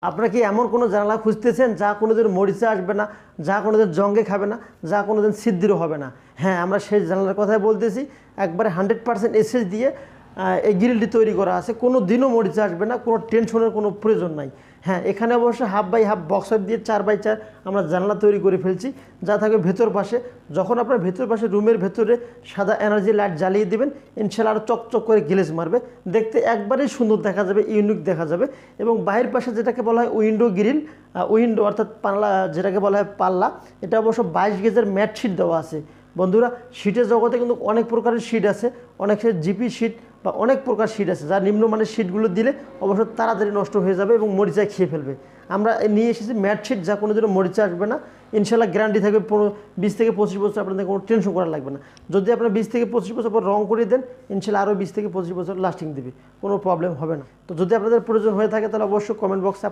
আপনারা কি এমন কোনো জানালা খুঁজতেছেন যা কোনোদিন মরিচা আসবে না, যা কোনোদিন জঙ্গে খাবে না, যা কোনোদিন ছিদ্রও হবে না? হ্যাঁ, আমরা সেই জানালার কথাই বলতেছি। একবারে 100% এসএস দিয়ে এই গ্রিলটি তৈরি করা আছে। কোনো দিনও মরিচা আসবে না, কোনো টেনশনের কোনো প্রয়োজন নাই। হ্যাঁ, এখানে অবশ্য হাফ বাই হাফ বক্স দিয়ে 4x4 আমরা জানলা তৈরি করে ফেলছি, যা থাকবে ভেতর পাশে। যখন আপনার ভেতর পাশে রুমের ভেতরে সাদা এনার্জি লাইট জ্বালিয়ে দেবেন, ইনশাল্লাহ আরও চকচক করে গ্লেজ মারবে, দেখতে একবারেই সুন্দর দেখা যাবে, ইউনিক দেখা যাবে। এবং বাহির পাশে যেটাকে বলা হয় উইন্ডো গ্রিল, উইন্ডো অর্থাৎ পাল্লা, যেটাকে বলা হয় পাল্লা, এটা অবশ্য 22 গেজের ম্যাট শিট দেওয়া আছে। বন্ধুরা, শীটের জগতে কিন্তু অনেক প্রকারের শীট আছে, অনেক জিপি শীট বা অনেক প্রকার শীট আছে, যা নিম্নমানের শীটগুলো দিলে অবশ্য তাড়াতাড়ি নষ্ট হয়ে যাবে এবং মরিচায় খেয়ে ফেলবে। আমরা নিয়ে এসেছি ম্যাট শীট, যা কোনো দিনও মরিচা আসবে না। ইনশাল্লাহ গ্যারান্টি থাকবে 20 থেকে 25 বছর, আপনাদের কোনো টেনশন করা লাগবে না। যদি আপনার 20 থেকে 25 বছর পর রং করে দেন, ইনশাল্লাহ আরও 20 থেকে 25 বছর লাস্টিং দেবে, কোনো প্রবলেম হবে না। তো যদি আপনাদের প্রয়োজন হয়ে থাকে তাহলে অবশ্যই কমেন্ট বক্সে আপনার